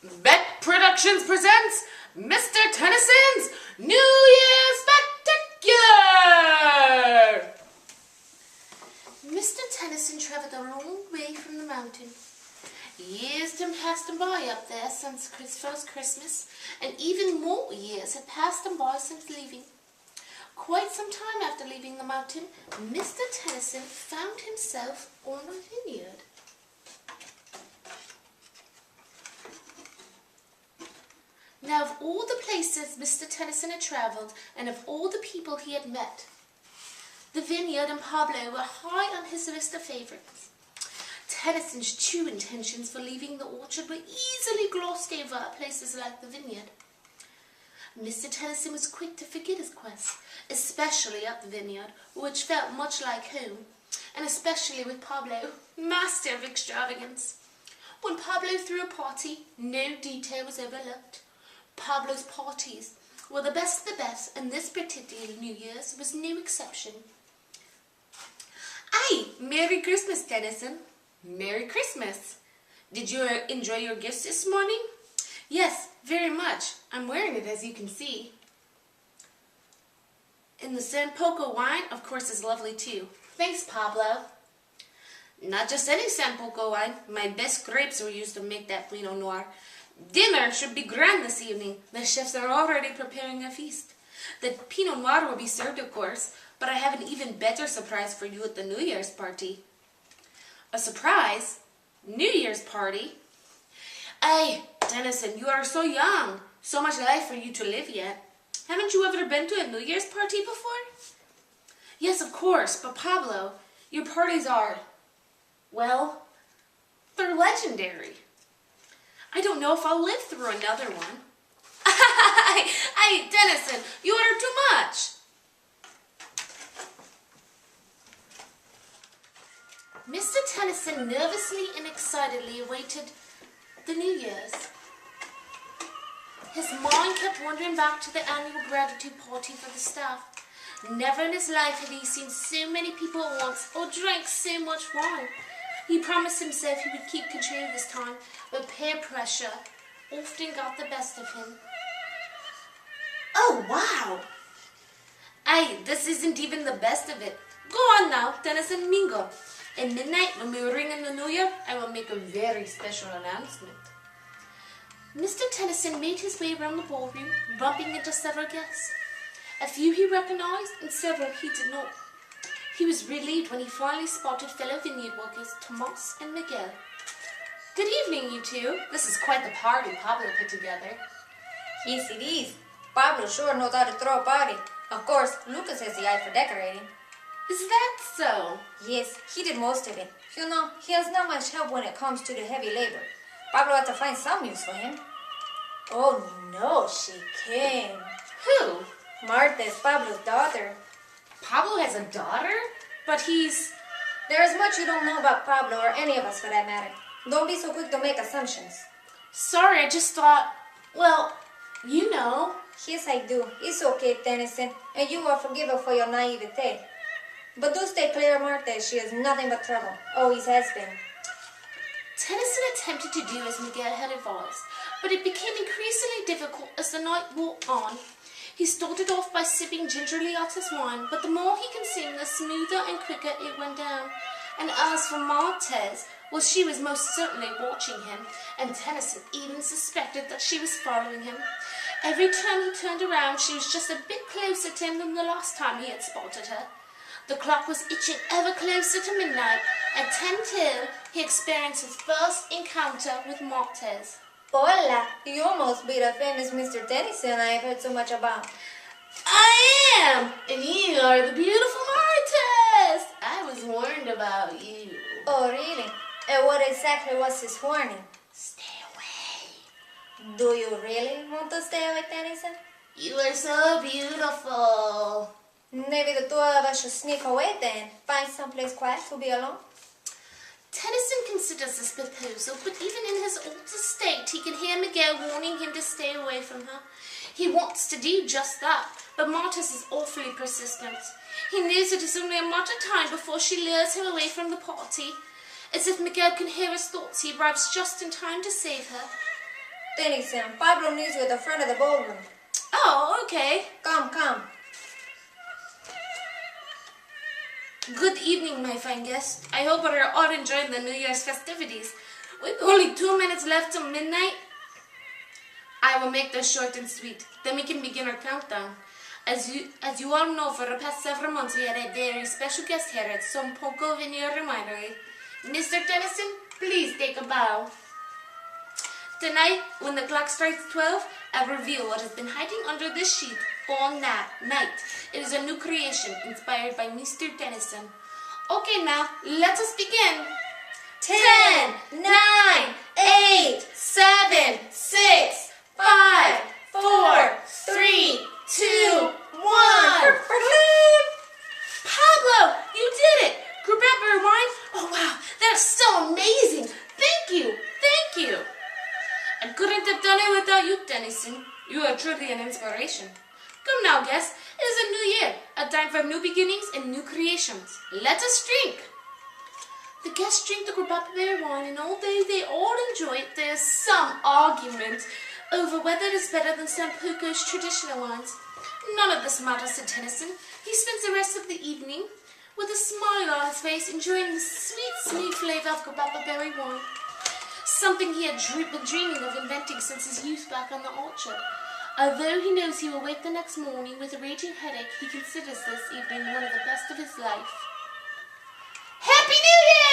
Beck Productions presents Mr. Tennison's New Year Spectacular! Mr. Tennison traveled a long way from the mountain. Years had passed him by up there since his first Christmas, and even more years had passed him by since leaving. Quite some time after leaving the mountain, Mr. Tennison found himself on a vineyard. Now, of all the places Mr. Tennison had travelled, and of all the people he had met, the vineyard and Pablo were high on his list of favourites. Tennyson's true intentions for leaving the orchard were easily glossed over at places like the vineyard. Mr. Tennison was quick to forget his quest, especially at the vineyard, which felt much like home, and especially with Pablo, master of extravagance. When Pablo threw a party, no detail was overlooked. Pablo's parties were the best of the best, and this particular New Year's was no exception. Aye, Merry Christmas, Tennison. Merry Christmas. Did you enjoy your gifts this morning? Yes, very much. I'm wearing it, as you can see. And the Sanpoco wine, of course, is lovely too. Thanks, Pablo. Not just any Sanpoco wine. My best grapes were used to make that Pinot Noir. Dinner should be grand this evening. The chefs are already preparing a feast. The Pinot Noir will be served, of course, but I have an even better surprise for you at the New Year's party. A surprise? New Year's party? Aye, Tennison, you are so young. So much life for you to live yet. Haven't you ever been to a New Year's party before? Yes, of course, but Pablo, your parties are, well, they're legendary. I don't know if I'll live through another one. Hey, Tennison, you ordered too much. Mr. Tennison nervously and excitedly awaited the New Year's. His mind kept wandering back to the annual gratitude party for the staff. Never in his life had he seen so many people at once or drank so much wine. He promised himself he would keep control this time, but peer pressure often got the best of him. Oh, wow! Aye, this isn't even the best of it. Go on now, Tennison, mingle. At midnight, when we ring in the New Year, I will make a very special announcement. Mr. Tennison made his way around the ballroom, bumping into several guests. A few he recognized, and several he did not. He was relieved when he finally spotted fellow vineyard workers, Tomas and Miguel. Good evening, you two. This is quite the party Pablo put together. Yes, it is. Pablo sure knows how to throw a party. Of course, Lucas has the eye for decorating. Is that so? Yes, he did most of it. You know, he has not much help when it comes to the heavy labor. Pablo had to find some use for him. Oh no, she came. Who? Marta is Pablo's daughter. Pablo has a daughter? But he's... There is much you don't know about Pablo, or any of us for that matter. Don't be so quick to make assumptions. Sorry, I just thought... Well, you know. Yes, I do. It's okay, Tennison, and you are forgiven for your naivete. But do stay clear of Marta. She is nothing but trouble. Always has been. Tennison attempted to do as Miguel had advised, but it became increasingly difficult as the night wore on. He started off by sipping gingerly at his wine, but the more he consumed, the smoother and quicker it went down. And as for Martez, well, she was most certainly watching him, and Tennison even suspected that she was following him. Every time he turned around, she was just a bit closer to him than the last time he had spotted her. The clock was itching ever closer to midnight. At 10 till, he experienced his first encounter with Martez. Hola, you almost beat a famous Mr. Tennison I have heard so much about. I am, and you are the beautiful Martez. I was warned about you. Oh, really? And what exactly was his warning? Stay away. Do you really want to stay away, Tennison? You are so beautiful. Maybe the two of us should sneak away then. Find someplace quiet to be alone. Tennison considers this proposal, but even in his altered state, he can hear Miguel warning him to stay away from her. He wants to do just that, but Martez is awfully persistent. He knows it is only a matter of time before she lures him away from the party. As if Miguel can hear his thoughts, he arrives just in time to save her. Tennison, Pablo needs you at the front of the ballroom. Oh, okay. Come, come. Good evening, my fine guest. I hope we're all enjoying the New Year's festivities. With only 2 minutes left till midnight, I will make this short and sweet. Then we can begin our countdown. As you all know, for the past several months, we had a very special guest here at some Poco Vineyard Winery. Mr. Tennison, please take a bow. Tonight, when the clock strikes 12, I reveal what has been hiding under this sheet all night. It is a new creation inspired by Mr. Tennison. Okay, now, let us begin. 10, 9, 8, 7, 6, 5, 4, 3, 2, 1. Pablo, you did it! Group Rapper wine? Oh wow, that's so amazing! Thank you, thank you! I couldn't have done it without you, Tennison. You are truly an inspiration. Come now, guests. It is a new year, a time for new beginnings and new creations. Let us drink. The guests drink the Grappa Berry wine, and although they all enjoy it, there is some argument over whether it is better than San Poco's traditional wines. None of this matters to Tennison. He spends the rest of the evening with a smile on his face, enjoying the sweet, smooth flavor of Grappa Berry wine. Something he had been dreaming of inventing since his youth back on the orchard. Although he knows he will wake the next morning with a raging headache, he considers this evening one of the best of his life. Happy New Year!